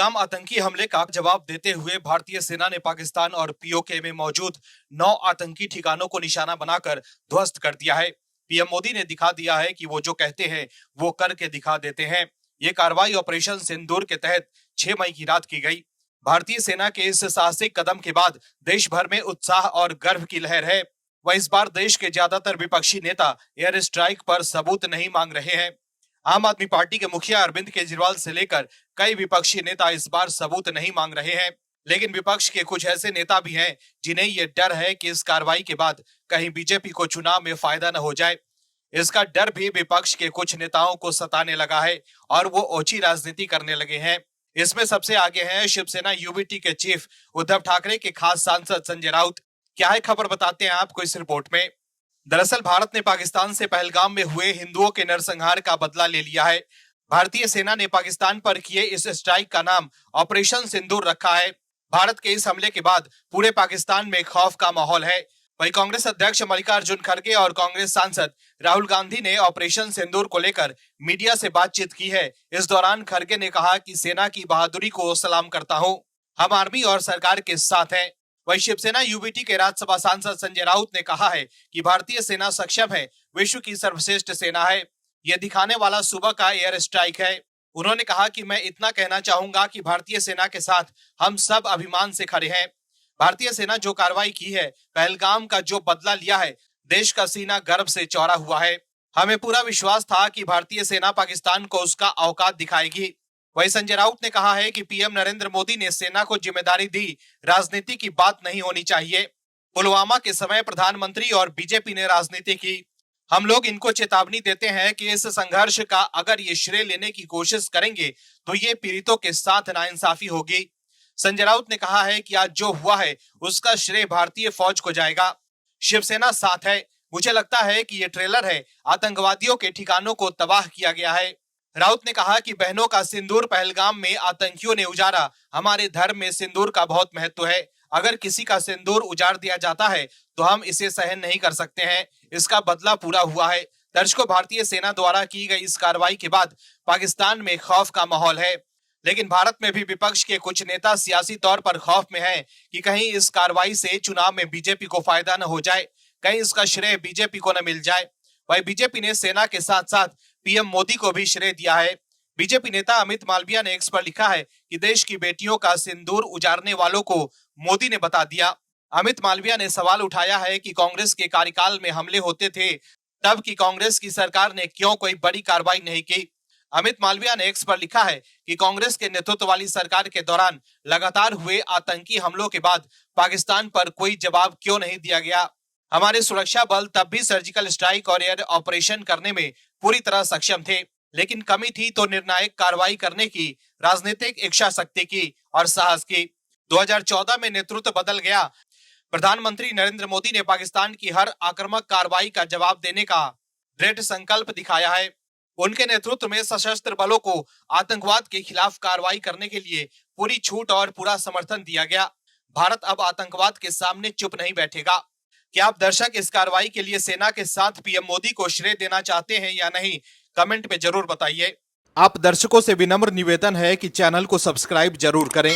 पहलगाम आतंकी हमले का जवाब देते हुए भारतीय सेना ने पाकिस्तान और पीओके में मौजूद 9 आतंकी ठिकानों को निशाना बनाकर ध्वस्त कर दिया है। पीएम मोदी ने दिखा दिया है कि वो जो कहते हैं वो करके दिखा देते हैं। ये कार्रवाई ऑपरेशन सिंदूर के तहत 6 मई की रात की गई। भारतीय सेना के इस साहसिक कदम के बाद देश भर में उत्साह और गर्व की लहर है। वह इस बार देश के ज्यादातर विपक्षी नेता एयर स्ट्राइक पर सबूत नहीं मांग रहे हैं। आम आदमी पार्टी के मुखिया अरविंद केजरीवाल से लेकर कई विपक्षी नेता इस बार सबूत नहीं मांग रहे हैं, लेकिन विपक्ष के कुछ ऐसे नेता भी हैं जिन्हें ये डर है कि इस कार्रवाई के बाद कहीं बीजेपी को चुनाव में फायदा न हो जाए। इसका डर भी विपक्ष के कुछ नेताओं को सताने लगा है और वो ओछी राजनीति करने लगे हैं। इसमें सबसे आगे हैं शिवसेना यूबीटी के चीफ उद्धव ठाकरे के खास सांसद संजय राउत। क्या है खबर, बताते हैं आपको इस रिपोर्ट में। दरअसल भारत ने पाकिस्तान से पहलगाम में हुए हिंदुओं के नरसंहार का बदला ले लिया है। भारतीय सेना ने पाकिस्तान पर किए इस स्ट्राइक का नाम ऑपरेशन सिंदूर रखा है। भारत के इस हमले के बाद पूरे पाकिस्तान में खौफ का माहौल है। वहीं कांग्रेस अध्यक्ष मल्लिकार्जुन खड़गे और कांग्रेस सांसद राहुल गांधी ने ऑपरेशन सिंदूर को लेकर मीडिया से बातचीत की है। इस दौरान खड़गे ने कहा कि सेना की बहादुरी को सलाम करता हूं, हम आर्मी और सरकार के साथ हैं। वहीं शिवसेना यूबीटी के राज्यसभा सांसद संजय राउत ने कहा है कि भारतीय सेना सक्षम है, विश्व की सर्वश्रेष्ठ सेना है। यह दिखाने वाला सुबह का एयर स्ट्राइक है। उन्होंने कहा कि मैं इतना कहना चाहूंगा कि भारतीय सेना के साथ हम सब अभिमान से खड़े हैं। भारतीय सेना जो कार्रवाई की है, पहलगाम का जो बदला लिया है, देश का सीना गर्व से चौड़ा हुआ है। हमें पूरा विश्वास था कि भारतीय सेना पाकिस्तान को उसका औकात दिखाएगी। वहीं संजय राउत ने कहा है कि पीएम नरेंद्र मोदी ने सेना को जिम्मेदारी दी, राजनीति की बात नहीं होनी चाहिए। पुलवामा के समय प्रधानमंत्री और बीजेपी ने राजनीति की। हम लोग इनको चेतावनी देते हैं कि इस संघर्ष का अगर ये श्रेय लेने की कोशिश करेंगे तो ये पीड़ितों के साथ नाइंसाफी होगी। संजय राउत ने कहा है कि आज जो हुआ है उसका श्रेय भारतीय फौज को जाएगा। शिवसेना साथ है। मुझे लगता है कि ये ट्रेलर है, आतंकवादियों के ठिकानों को तबाह किया गया है। राउत ने कहा कि बहनों का सिंदूर पहलगाम में आतंकियों ने उजाड़ा। हमारे धर्म में सिंदूर का बहुत महत्व है। अगर किसी का सिंदूर उजाड़ दिया जाता है तो हम इसे सहन नहीं कर सकते हैं। इसका बदला पूरा हुआ है। दर्शकों, भारतीय सेना द्वारा की गई इस कार्रवाई के बाद पाकिस्तान में खौफ का माहौल है, लेकिन भारत में भी विपक्ष के कुछ नेता सियासी तौर पर खौफ में हैं कि कहीं इस कार्रवाई से चुनाव में बीजेपी को फायदा न हो जाए, कहीं इसका श्रेय बीजेपी को न मिल जाए। वहीं बीजेपी ने सेना के साथ साथ पीएम मोदी को भी श्रेय दिया है। बीजेपी नेता अमित मालविया ने एक्स पर लिखा है कि देश की बेटियों का सिंदूर उजाड़ने वालों को मोदी ने बता दिया। अमित मालविया ने सवाल उठाया है कि कांग्रेस के कार्यकाल में हमले होते थे, तब की कांग्रेस की सरकार ने क्यों कोई बड़ी कार्रवाई नहीं की। अमित मालविया ने एक्स पर लिखा है कि कांग्रेस के नेतृत्व वाली सरकार के दौरान लगातार हुए आतंकी हमलों के बाद पाकिस्तान पर कोई जवाब क्यों नहीं दिया गया। हमारे सुरक्षा बल तब भी सर्जिकल स्ट्राइक और एयर ऑपरेशन करने में पूरी तरह सक्षम थे, लेकिन कमी थी तो निर्णायक कार्रवाई करने की, राजनीतिक इच्छा शक्ति की और साहस की। 2014 में नेतृत्व बदल गया। प्रधानमंत्री नरेंद्र मोदी ने पाकिस्तान की हर आक्रामक कार्रवाई का जवाब देने का दृढ़ संकल्प दिखाया है। उनके नेतृत्व में सशस्त्र बलों को आतंकवाद के खिलाफ कार्रवाई करने के लिए पूरी छूट और पूरा समर्थन दिया गया। भारत अब आतंकवाद के सामने चुप नहीं बैठेगा। क्या आप दर्शक इस कार्रवाई के लिए सेना के साथ पीएम मोदी को श्रेय देना चाहते हैं या नहीं, कमेंट में जरूर बताइए। आप दर्शकों से विनम्र निवेदन है कि चैनल को सब्सक्राइब जरूर करें।